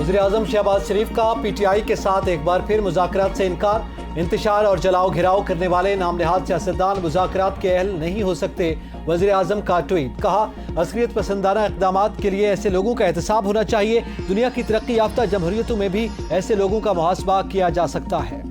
वज़ीर-ए-आज़म शहबाज शरीफ का पीटीआई के साथ एक बार फिर मुज़ाकरात से इनकार। इंतशार और जलाओ घिराव करने वाले नामनहाद सियासतदान मुज़ाकरात के अहल नहीं हो सकते। वज़ीर-ए-आज़म का ट्वीट। कहा, असलियत पसंदाना इक़दामात के लिए ऐसे लोगों का एहतसाब होना चाहिए। दुनिया की तरक्की याफ्ता जमहूरियतों में भी ऐसे लोगों का मुहासबा किया जा सकता है।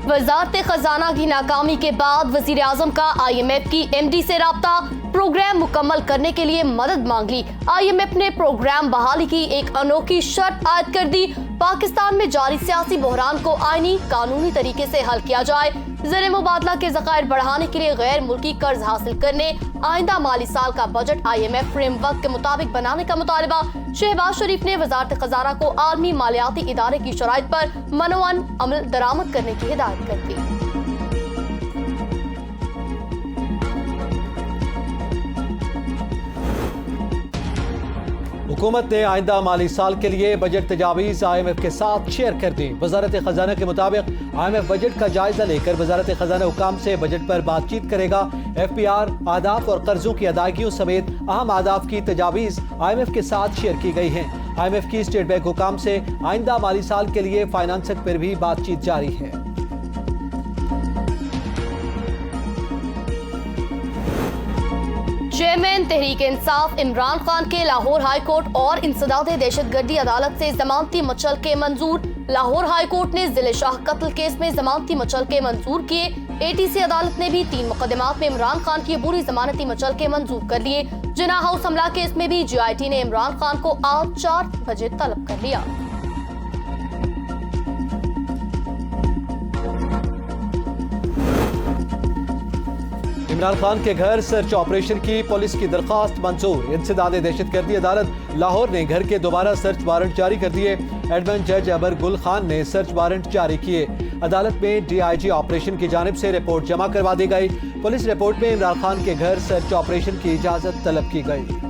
वज़ारत खजाना की नाकामी के बाद वज़ीर-ए-आज़म का IMF की MD से राब्ता। प्रोग्राम मुकम्मल करने के लिए मदद मांग ली। IMF ने प्रोग्राम बहाली की एक अनोखी शर्त आयद कर दी। पाकिस्तान में जारी सियासी बहरान को आईनी कानूनी तरीके से हल किया जाए। ज़र मुबादला के ज़खायर बढ़ाने के लिए गैर मुल्की कर्ज हासिल करने आइंदा माली साल का बजट IMF फ्रेमवर्क के मुताबिक बनाने का मुतालबा। शहबाज शरीफ ने वज़ारत खजाना को आलमी मालियाती इदारे की शराइत पर मनोअन अमल दरामद करने की हिदायत कर दी। हुकूमत ने आइंदा माली साल के लिए बजट तजावीज़ IMF के साथ शेयर कर दी। वज़ारत खजाना के मुताबिक IMF बजट का जायजा लेकर वज़ारत खजाना हुकाम से बजट पर बातचीत करेगा। FPR, आदाफ और कर्जों की अदायगियों समेत अहम आदाफ की तजावीज़ IMF के साथ शेयर की गई हैं। IMF की स्टेट बैंक हुकाम से आइंदा माली साल के लिए फाइनेंसिंग पर भी बातचीत जारी है। चेयरमैन तहरीक इंसाफ इमरान खान के लाहौर हाई कोर्ट और इंसदाद दहशतगर्दी अदालत से जमानती मुचलके मंजूर। लाहौर हाई कोर्ट ने जिले शाह कत्ल केस में जमानती मुचलके मंजूर किए। ATC अदालत ने भी 3 मुकदमात में इमरान खान की अबूरी जमानती मुचलके मंजूर कर लिए। जिना हाउस हमला केस में भी GIT ने इमरान खान को आज 4 बजे तलब कर लिया। इमरान खान के घर सर्च ऑपरेशन की पुलिस की दरखास्त मंजूर। इंसदाद दहशतगर्दी अदालत लाहौर ने घर के दोबारा सर्च वारंट जारी कर दिए। एडमिन जज अबर गुल खान ने सर्च वारंट जारी किए। अदालत में DIG ऑपरेशन की जानिब से रिपोर्ट जमा करवा दी गई। पुलिस रिपोर्ट में इमरान खान के घर सर्च ऑपरेशन की इजाजत तलब की गई।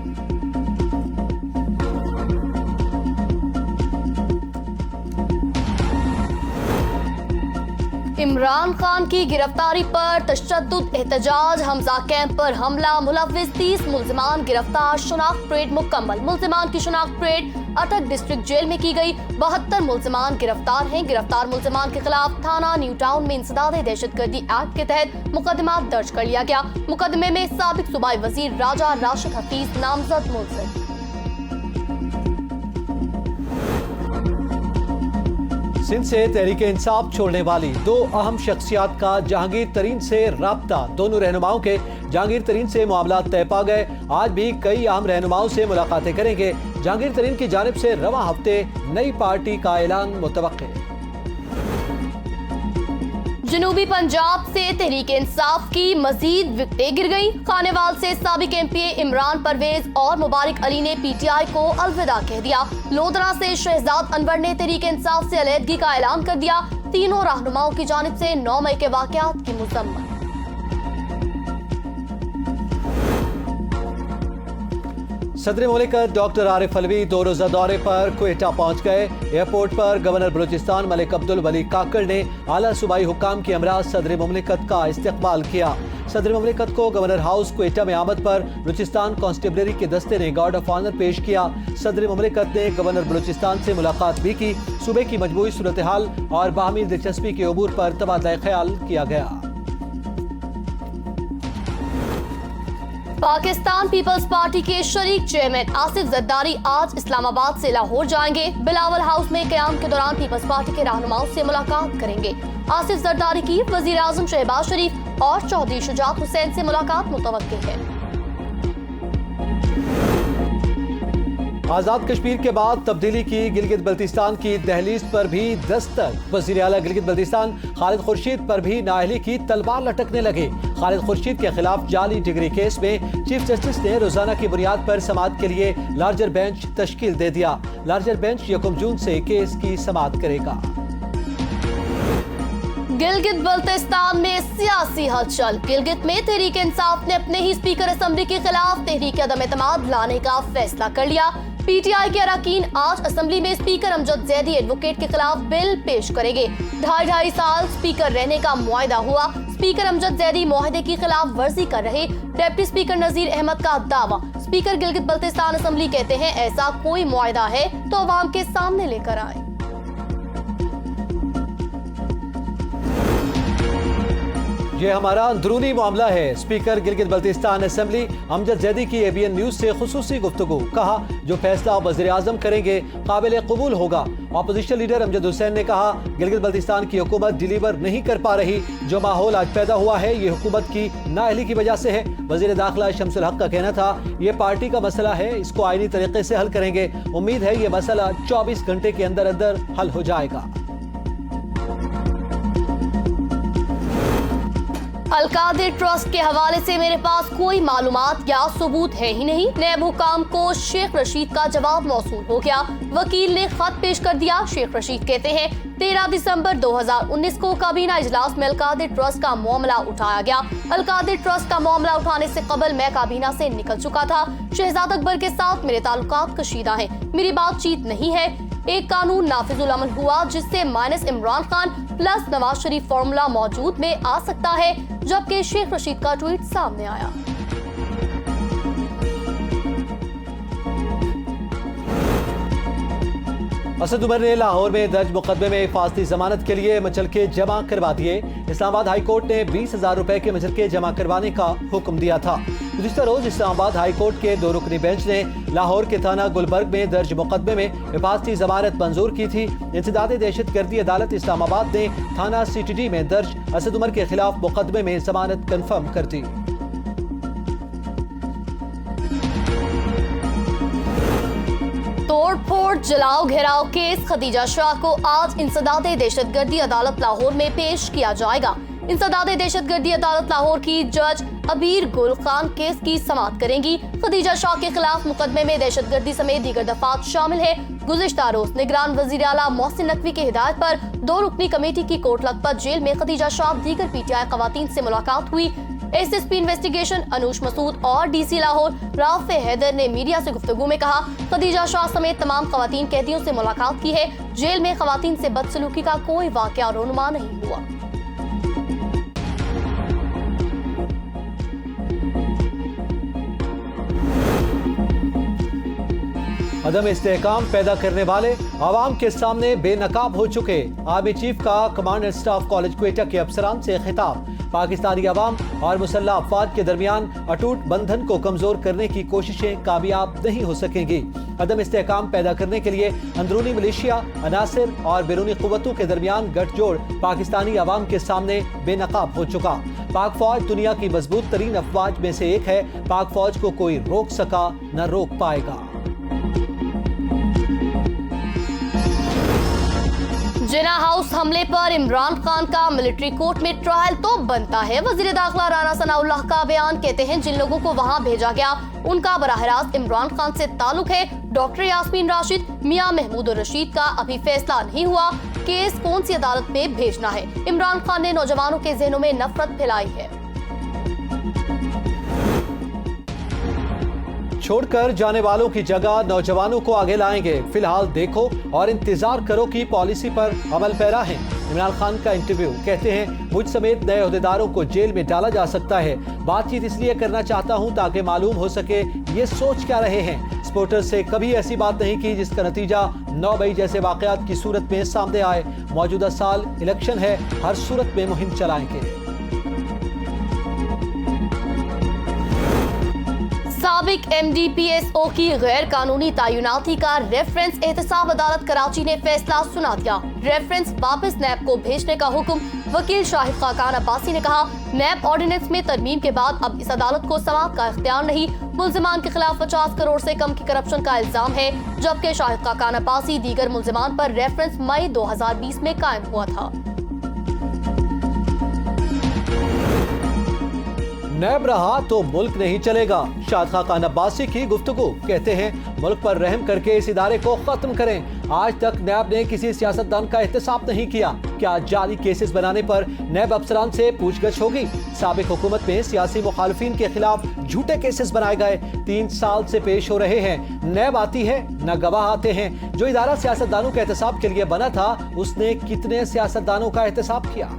इमरान खान की गिरफ्तारी पर तशद्दुद एहतजाज। हमजा कैंप पर हमला, मुलव्विस 30 मुल्जिमान गिरफ्तार। शनाख्त परेड मुकम्मल। मुल्जिमान की शनाख्त परेड अटक डिस्ट्रिक्ट जेल में की गई। 72 मुल्जिमान गिरफ्तार हैं। गिरफ्तार मुल्जिमान के खिलाफ थाना न्यू टाउन में इंसदाद दहशतगर्दी एक्ट के तहत मुकदमा दर्ज कर लिया गया। मुकदमे में साबिक सूबाई वजीर राजा राशिद हफीज नामजद मुल्जिम। सिंध से तहरीक इंसाफ छोड़ने वाली 2 अहम शख्सियात का जहांगीर तरीन से राब्ता। दोनों रहनुमाओं के जहांगीर तरीन से मामला तय पा गए। आज भी कई अहम रहनुमाओं से मुलाकातें करेंगे। जहांगीर तरीन की जानिब से रवां हफ्ते नई पार्टी का ऐलान मुतवक्के। जनूबी पंजाब से तहरीक इंसाफ की मजीद विकटें गिर गई। खानेवाल से साबिक MPA इमरान परवेज और मुबारक अली ने PTI को अलविदा कह दिया। लोधरा से शहजाद अनवर ने तहरीक इंसाफ से अलहदगी का ऐलान कर दिया। तीनों रहनुमाओं की जानिब से 9 मई के वाकयात की मुज़म्मत। सदर मुमलिकत डॉक्टर आरिफ अलवी 2 रोज़ा दौरे पर क्वेटा पहुंच गए। एयरपोर्ट पर गवर्नर बलूचिस्तान मलिक अब्दुल वली काकड़ ने आला सूबाई हुकाम की हमरा सदर मुमलिकत का इस्तकबाल किया। सदर मुमलिकत को गवर्नर हाउस क्वेटा में आमद पर बलूचिस्तान कांस्टेबलरी के दस्ते ने गार्ड ऑफ ऑनर पेश किया। सदर मुमलिकत ने गवर्नर बलूचिस्तान से मुलाकात भी की। सूबे की मजबूई सूरत हाल और बाहमी दिलचस्पी के अबूर पर तबादला ख्याल किया गया। पाकिस्तान पीपल्स पार्टी के शरीक चेयरमैन आसिफ जरदारी आज इस्लामाबाद से लाहौर जाएंगे। बिलावल हाउस में क़याम के दौरान पीपल्स पार्टी के रहनुमाओं से मुलाकात करेंगे। आसिफ जरदारी की वज़ीर-ए-आज़म शहबाज शरीफ और चौधरी शुजात हुसैन से मुलाकात मुतवक्किल है। आजाद कश्मीर के बाद तब्दीली की गिलगित बल्तिस्तान की दहलीज पर भी दस्तक। वज़ीर आला गिलगित बल्तिस्तान खालिद खुर्शीद पर भी नाअहली की तलवार लटकने लगे। खालिद खुर्शीद के खिलाफ जाली डिग्री केस में चीफ जस्टिस ने रोजाना की बुनियाद पर समाअत के लिए लार्जर बेंच तश्कील दे दिया। लार्जर बेंच 1 जून से केस की समाअत करेगा। गिलगित बल्तिस्तान में सियासी हलचल। गिलगित में तहरीक इंसाफ ने अपने ही स्पीकर असेंबली के खिलाफ तहरीक अदम एतमाद लाने का फैसला कर लिया। PTI के अरकान आज असेंबली में स्पीकर अमजद जैदी एडवोकेट के खिलाफ बिल पेश करेंगे। 2.5 साल स्पीकर रहने का मुआहदा हुआ। स्पीकर अमजद जैदी मुआहदे की खिलाफ वर्जी कर रहे। डिप्टी स्पीकर नजीर अहमद का दावा। स्पीकर गिलगित बल्तिस्तान असेंबली कहते हैं ऐसा कोई मुआहदा है तो अवाम के सामने लेकर आए। ये हमारा अंदरूनी मामला है। स्पीकर गिलगित बल्तिस्तान असेंबली अमजद जैदी की एबीएन न्यूज से खुसूसी गुफ्तगू। कहा जो फैसला वज़ीर आज़म करेंगे काबिल कबूल होगा। अपोजिशन लीडर अमजद हुसैन ने कहा गिलगित बल्तिस्तान की हुकूमत डिलीवर नहीं कर पा रही। जो माहौल आज पैदा हुआ है ये हुकूमत की नाअहली की वजह से है। वज़ीर दाखिला शमसुल हक का कहना था ये पार्टी का मसला है, इसको आईनी तरीके से हल करेंगे। उम्मीद है ये मसला 24 घंटे के अंदर अंदर हल हो जाएगा। अलकादिर ट्रस्ट के हवाले से मेरे पास कोई मालूमात या सबूत है ही नहीं। नैब हुकाम को शेख रशीद का जवाब मौसूल हो गया। वकील ने खत पेश कर दिया। शेख रशीद कहते हैं 13 दिसंबर 2019 को काबीना इजलास में अलकादिर ट्रस्ट का मामला उठाया गया। अलकादिर ट्रस्ट का मामला उठाने से कबल मैं काबीना से निकल चुका था। शहजाद अकबर के साथ मेरे ताल्लुकात कशीदा हैं। मेरी बातचीत नहीं है। एक कानून नाफिजुल अमल हुआ जिससे minus Imran Khan plus Nawaz Sharif formula मौजूद में आ सकता है, जबकि शेख रशीद का ट्वीट सामने आया। असद उमर ने लाहौर में दर्ज मुकदमे में हिफाजती जमानत के लिए मचलके जमा करवा दिए। इस्लामाबाद हाई कोर्ट ने 20,000 रुपए के मचलके जमा करवाने का हुक्म दिया था। गुज़िश्ता रोज इस्लामाबाद हाई कोर्ट के 2 रुकनी बेंच ने लाहौर के थाना गुलबर्ग में दर्ज मुकदमे में हिफाजती जमानत मंजूर की थी। इंसदाद दहशतगर्दी अदालत इस्लामाबाद ने थाना CTD में दर्ज असद उमर के खिलाफ मुकदमे में जमानत कन्फर्म कर दी। तोड़ फोड़ जलाओ घेराव केस खदीजा शाह को आज इंसदाद दहशतगर्दी अदालत लाहौर में पेश किया जाएगा। इंसदाद दहशतगर्दी अदालत लाहौर की जज अबीर गुल खान केस की समाअत करेंगी। खदीजा शाह के खिलाफ मुकदमे में दहशतगर्दी समेत दीगर दफात शामिल है। गुज़िश्ता रोज निगरान वज़ीर आला मोहसिन नकवी की हिदायत पर 2 रुकनी कमेटी की कोट लखपत जेल में खदीजा शाह दीगर PTI खवातीन से मुलाकात हुई। SSP इन्वेस्टिगेशन अनूश मसूद और DC लाहौर राफे हैदर ने मीडिया से गुफ्तगू में कहा खदीजा शाह समेत तमाम खवातीन कैदियों से मुलाकात की है। जेल में खवातीन से बदसलूकी का कोई वाकया रोनुमा नहीं हुआ। अदम इस्तेहकाम पैदा करने वाले आवाम के सामने बेनकाब हो चुके। आर्मी चीफ का command and staff college Quetta के अफसरान से खिताब। पाकिस्तानी अवाम और मुसल्लह अफवाज के दरमियान अटूट बंधन को कमजोर करने की कोशिशें कामयाब नहीं हो सकेंगी। अदम इस्तेहकाम पैदा करने के लिए अंदरूनी मिलिशिया अनासिर और बैरूनी कुव्वतों के दरमियान गठजोड़ पाकिस्तानी अवाम के सामने बेनकाब हो चुका। पाक फौज दुनिया की मजबूत तरीन अफवाज में से एक है। पाक फौज को कोई रोक सका न रोक पाएगा। जिना हाउस हमले पर इमरान खान का मिलिट्री कोर्ट में ट्रायल तो बनता है। वजीर दाखिला राना सनाउल्लाह का बयान कहते हैं जिन लोगों को वहां भेजा गया उनका बराह रास्त इमरान खान से ताल्लुक है। डॉक्टर यास्मीन राशिद, मियां महमूद और रशीद का अभी फैसला नहीं हुआ। केस कौन सी अदालत में भेजना है। इमरान खान ने नौजवानों के जहनों में नफरत फैलाई है। छोड़कर जाने वालों की जगह नौजवानों को आगे लाएंगे। फिलहाल देखो और इंतजार करो की पॉलिसी पर अमल पैरा है। इमरान खान का इंटरव्यू कहते हैं मुझ समेत नए अहदेदारों को जेल में डाला जा सकता है। बातचीत इसलिए करना चाहता हूं ताकि मालूम हो सके ये सोच क्या रहे हैं। सपोर्टर्स से कभी ऐसी बात नहीं की जिसका नतीजा 9 मई जैसे वाकयात की सूरत में सामने आए। मौजूदा साल इलेक्शन है, हर सूरत में मुहिम चलाएंगे। साबिक MD PSO की गैर कानूनी तैनाती का रेफरेंस एहतसाब अदालत कराची ने फैसला सुना दिया। रेफरेंस वापस नैब को भेजने का हुक्म। वकील शाहिद खाकान अब्बासी ने कहा नैब ऑर्डिनेंस में तरमीम के बाद अब इस अदालत को समाअत का इख्तियार नहीं। मुल्जिमान के खिलाफ 50 करोड़ से कम की करप्शन का इल्जाम है, जबकि शाहिद खाकान अब्बासी दीगर मुल्जिमान पर रेफरेंस मई 2020 में कायम हुआ था। नैब रहा तो मुल्क नहीं चलेगा। शाहिद खाकान अब्बासी की गुफ्तगू कहते हैं मुल्क पर रहम करके इस इदारे को खत्म करें। आज तक नैब ने किसी सियासतदान का एहतसाब नहीं किया। क्या जाली केसेस बनाने पर नैब अफसरान से पूछगछ होगी। साबिक हुकूमत में सियासी मुखालिफिन के खिलाफ झूठे केसेस बनाए गए 3 साल से पेश हो रहे हैं। नैब आती है न गवाह आते हैं। जो इदारा सियासतदानों के एहतसाब के लिए बना था उसने कितने सियासतदानों का एहतसाब किया।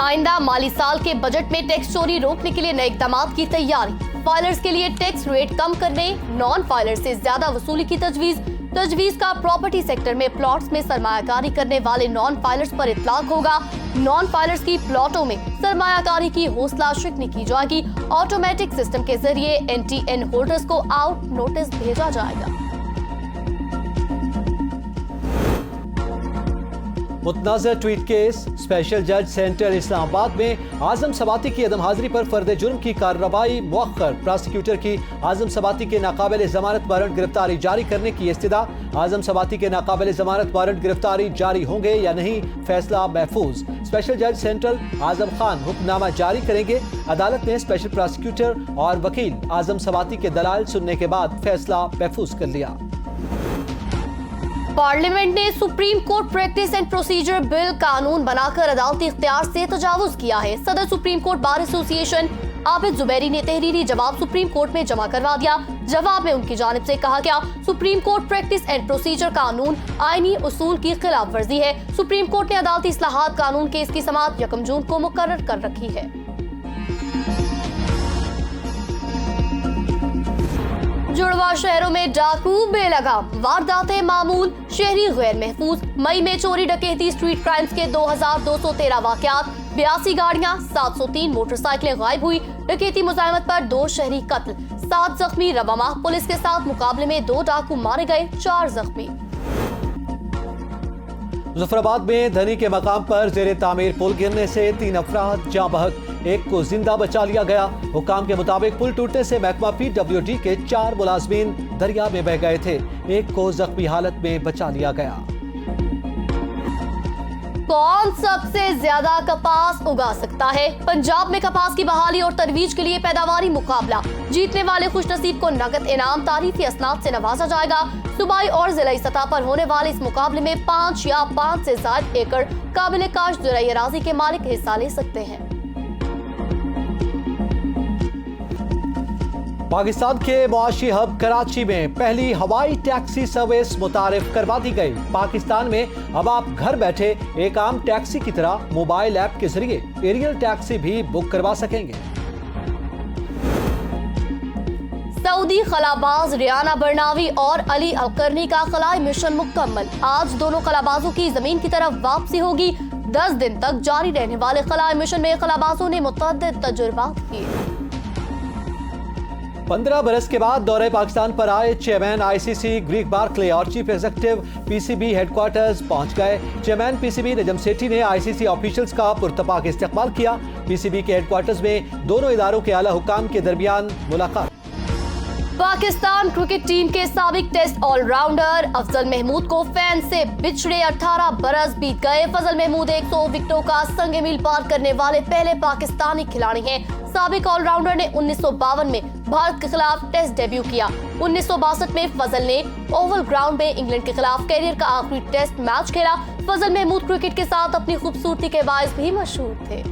आइंदा माली साल के बजट में टैक्स चोरी रोकने के लिए नए इकदाम की तैयारी। फाइलर्स के लिए टैक्स रेट कम करने, नॉन फाइलर से ज्यादा वसूली की तजवीज का प्रॉपर्टी सेक्टर में प्लॉट्स में सरमायाकारी करने वाले नॉन फाइलर्स पर इतलाक होगा। नॉन फाइलर्स की प्लॉटों में सरमायाकारी की हौसला शिकनी की जाएगी। ऑटोमेटिक सिस्टम के जरिए NTN होल्डर्स को आउट नोटिस भेजा जाएगा। मुतनाज़ा ट्वीट केस। स्पेशल जज सेंटर इस्लामाबाद में आजम सबाती की अदम हाजिरी पर फर्द जुर्म की कार्रवाई मुअख्खर। प्रोसिक्यूटर की आजम सबाती के नाकाबिल जमानत वारंट गिरफ्तारी जारी करने की इस्तदा। आजम सबाती के नाकाबिल जमानत वारंट गिरफ्तारी जारी होंगे या नहीं, फैसला महफूज। स्पेशल जज सेंट्रल आजम खान हुक्मनामा जारी करेंगे। अदालत ने स्पेशल प्रोसिक्यूटर और वकील आजम सबाती के दलाल सुनने के बाद फैसला महफूज कर लिया। पार्लियामेंट ने supreme court practice and procedure bill कानून बनाकर अदालती इख्तियार से तजावुज किया है। सदर supreme court bar association Abid Zubairi ने तहरीरी जवाब सुप्रीम कोर्ट में जमा करवा दिया। जवाब में उनकी जानिब से कहा गया, supreme court practice and procedure कानून आईनी उसूल की खिलाफ वर्जी है। सुप्रीम कोर्ट ने अदालती इस्लाहात कानून केस की समाअत 1 जून को मुकर्रर कर रखी है। जुड़वा शहरों में डाकू बेलगाम, वारदातें मामूल, शहरी गैर महफूज। मई में चोरी डकैती स्ट्रीट क्राइम्स के 2213 वाकयात, 82 गाड़ियां, 703 मोटरसाइकिलें गायब हुई। डकैती मुजाहिमत पर 2 शहरी कत्ल, 7 जख्मी। रवा माह पुलिस के साथ मुकाबले में 2 डाकू मारे गए, 4 जख्मी। मुजफ्फराबाद में धनी के मकाम पर जेरे तामीर पुल गिरने से 3 अफराद जाँ बहक, 1 को जिंदा बचा लिया गया। हुकाम के मुताबिक पुल टूटने से महकमा PWD के 4 मुलाजमीन दरिया में बह गए थे, 1 को जख्मी हालत में बचा लिया गया। कौन सबसे ज्यादा कपास उगा सकता है? पंजाब में कपास की बहाली और तरवीज के लिए पैदावारी मुकाबला। जीतने वाले खुशनसीब को नगद इनाम, तारीफी असनाद से नवाजा जाएगा। सूबाई और जिलाई सतह पर होने वाले इस मुकाबले में 5 या 5 से ज्यादा एकड़ काबिल काश्त ज़राई अराज़ी के मालिक हिस्सा ले सकते हैं। पाकिस्तान के मुआशी हब कराची में पहली हवाई टैक्सी सर्विस मुतारिफ करवा दी गई। पाकिस्तान में अब आप घर बैठे एक आम टैक्सी की तरह मोबाइल ऐप के जरिए एरियल टैक्सी भी बुक करवा सकेंगे। सऊदी खलाबाज रियाना बरनावी और अली अलकरनी का खलाई मिशन मुकम्मल। आज दोनों खलाबाजों की जमीन की तरफ वापसी होगी। 10 दिन तक जारी रहने वाले खलाई मिशन में खलाबाजों ने मुतअद्दिद तजुर्बात किए। 15 बरस के बाद दौरे पाकिस्तान पर आए चेयरमैन ICC ग्रीग बार्कले और चीफ एग्जीक्यूटिव PCB हेडक्वार्टर्स पहुंच गए। चेयरमैन PCB नजम सेठी ने ICC ऑफिशियल्स का पुरतपाक इस्तकबाल किया। PCB के हेडक्वार्टर्स में दोनों इदारों के आला हुकाम के दरमियान मुलाकात। पाकिस्तान क्रिकेट टीम के साबिक टेस्ट ऑलराउंडर अफजल महमूद को फैन से बिछड़े 18 बरस बीत गए। फजल महमूद 100 विकेटों का संग मील पार करने वाले पहले पाकिस्तानी खिलाड़ी हैं। साबिक ऑलराउंडर ने 1952 में भारत के खिलाफ टेस्ट डेब्यू किया। 1962 में फजल ने ओवल ग्राउंड में इंग्लैंड के खिलाफ कैरियर का आखिरी टेस्ट मैच खेला। फजल महमूद क्रिकेट के साथ अपनी खूबसूरती के बायस भी मशहूर थे।